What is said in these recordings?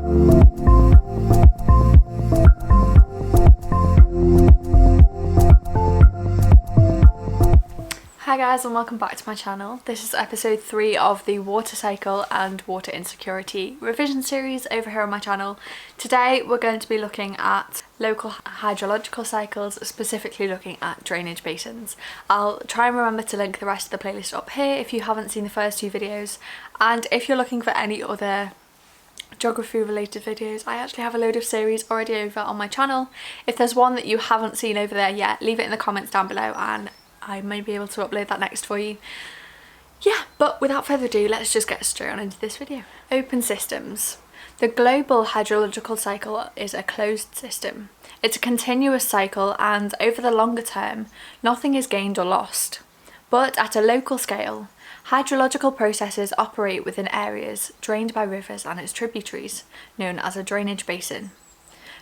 Hi guys and welcome back to my channel. This is episode 3 of the water cycle and water insecurity revision series over here on my channel. Today we're going to be looking at local hydrological cycles, specifically looking at drainage basins. I'll try and remember to link the rest of the playlist up here if you haven't seen the first 2 videos, and if you're looking for any other geography related videos, I actually have a load of series already over on my channel. If there's one that you haven't seen over there yet, leave it in the comments down below and I may be able to upload that next for you. Yeah, but without further ado, let's just get straight on into this video. Open systems. The global hydrological cycle is a closed system. It's a continuous cycle, and over the longer term, nothing is gained or lost. But at a local scale, hydrological processes operate within areas drained by rivers and its tributaries, known as a drainage basin.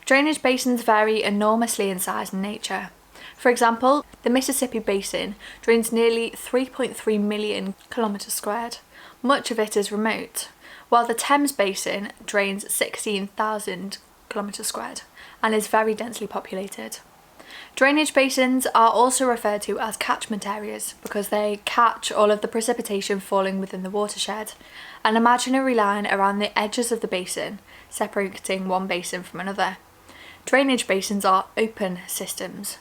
Drainage basins vary enormously in size and nature. For example, the Mississippi Basin drains nearly 3.3 million kilometres squared. Much of it is remote, while the Thames Basin drains 16,000 kilometres squared and is very densely populated. Drainage basins are also referred to as catchment areas because they catch all of the precipitation falling within the watershed, an imaginary line around the edges of the basin, separating one basin from another. Drainage basins are open systems.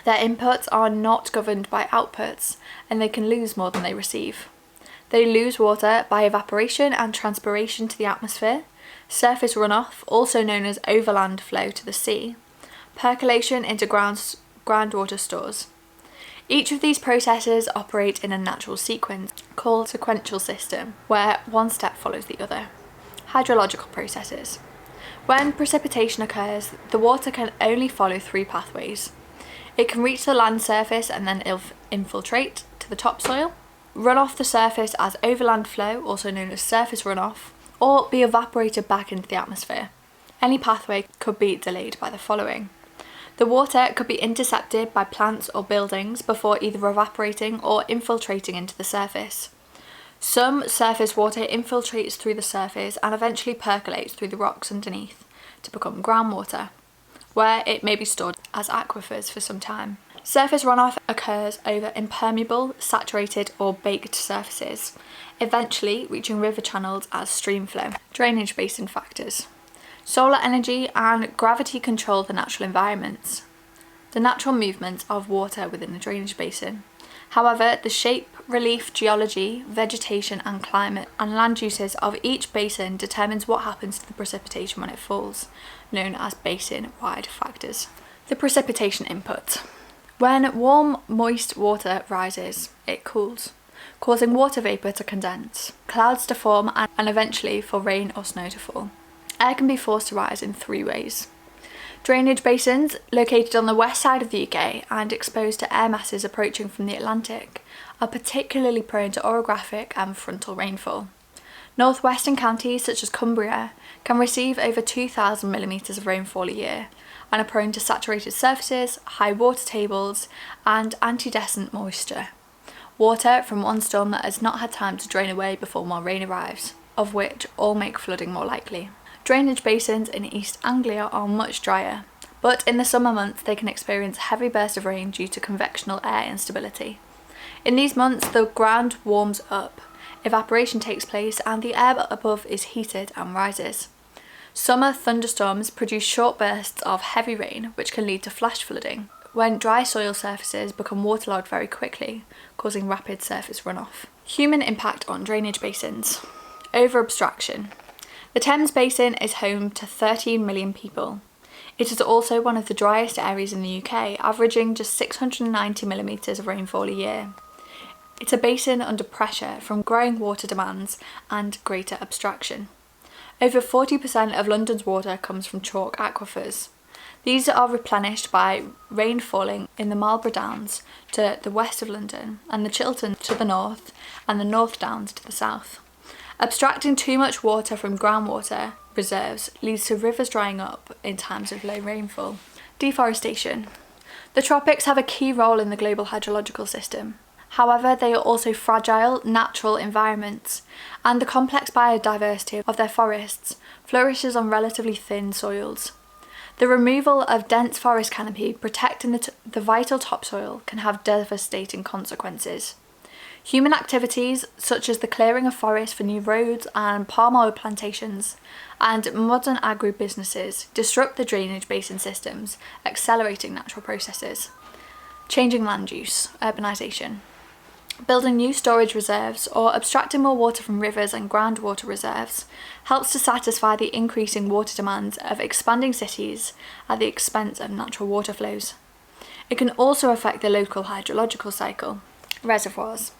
Their inputs are not governed by outputs, and they can lose more than they receive. They lose water by evaporation and transpiration to the atmosphere, surface runoff, also known as overland flow to the sea, percolation into groundwater stores. Each of these processes operate in a natural sequence called sequential system, where one step follows the other. Hydrological processes. When precipitation occurs, the water can only follow 3 pathways. It can reach the land surface and then infiltrate to the topsoil, run off the surface as overland flow, also known as surface runoff, or be evaporated back into the atmosphere. Any pathway could be delayed by the following. The water could be intercepted by plants or buildings before either evaporating or infiltrating into the surface. Some surface water infiltrates through the surface and eventually percolates through the rocks underneath to become groundwater, where it may be stored as aquifers for some time. Surface runoff occurs over impermeable, saturated or baked surfaces, eventually reaching river channels as stream flow. Drainage basin factors. Solar energy and gravity control the natural environments, the natural movement of water within the drainage basin. However, the shape, relief, geology, vegetation and climate and land uses of each basin determines what happens to the precipitation when it falls, known as basin-wide factors. The precipitation input. When warm, moist water rises, it cools, causing water vapour to condense, clouds to form and eventually for rain or snow to fall. Air can be forced to rise in 3 ways. Drainage basins, located on the west side of the UK and exposed to air masses approaching from the Atlantic, are particularly prone to orographic and frontal rainfall. Northwestern counties such as Cumbria can receive over 2,000 millimetres of rainfall a year and are prone to saturated surfaces, high water tables and antecedent moisture. Water from one storm that has not had time to drain away before more rain arrives, of which all make flooding more likely. Drainage basins in East Anglia are much drier, but in the summer months they can experience heavy bursts of rain due to convectional air instability. In these months the ground warms up, evaporation takes place and the air above is heated and rises. Summer thunderstorms produce short bursts of heavy rain which can lead to flash flooding when dry soil surfaces become waterlogged very quickly, causing rapid surface runoff. Human impact on drainage basins. Over-abstraction. The Thames Basin is home to 13 million people. It is also one of the driest areas in the UK, averaging just 690 millimetres of rainfall a year. It's a basin under pressure from growing water demands and greater abstraction. Over 40% of London's water comes from chalk aquifers. These are replenished by rain falling in the Marlborough Downs to the west of London and the Chiltern to the north and the North Downs to the south. Abstracting too much water from groundwater reserves leads to rivers drying up in times of low rainfall. Deforestation. The tropics have a key role in the global hydrological system. However, they are also fragile, natural environments, and the complex biodiversity of their forests flourishes on relatively thin soils. The removal of dense forest canopy protecting the vital topsoil can have devastating consequences. Human activities, such as the clearing of forests for new roads and palm oil plantations, and modern agribusinesses, disrupt the drainage basin systems, accelerating natural processes. Changing land use, urbanisation. Building new storage reserves or abstracting more water from rivers and groundwater reserves helps to satisfy the increasing water demands of expanding cities at the expense of natural water flows. It can also affect the local hydrological cycle. Reservoirs.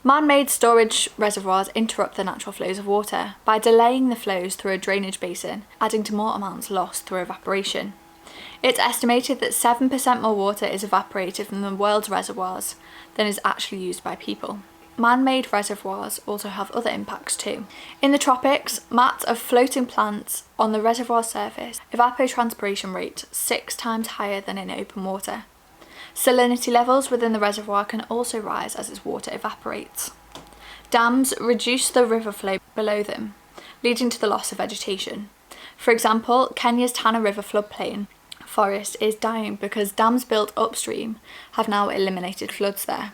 Man-made storage reservoirs interrupt the natural flows of water by delaying the flows through a drainage basin, adding to more amounts lost through evaporation. It's estimated that 7% more water is evaporated from the world's reservoirs than is actually used by people. Man-made reservoirs also have other impacts too. In the tropics, mats of floating plants on the reservoir surface evapotranspiration rate 6 times higher than in open water. Salinity levels within the reservoir can also rise as its water evaporates. Dams reduce the river flow below them, leading to the loss of vegetation. For example, Kenya's Tana River floodplain forest is dying because dams built upstream have now eliminated floods there,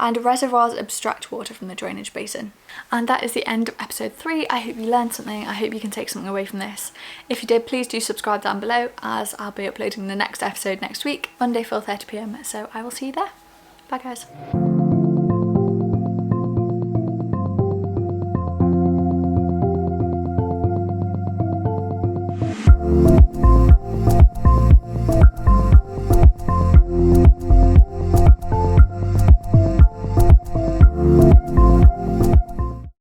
and reservoirs abstract water from the drainage basin. And that is the end of episode 3. I hope you learned something. I hope you can take something away from this. If you did, please do subscribe down below, as I'll be uploading the next episode next week, Monday 4:30 p.m, so I will see you there. Bye guys.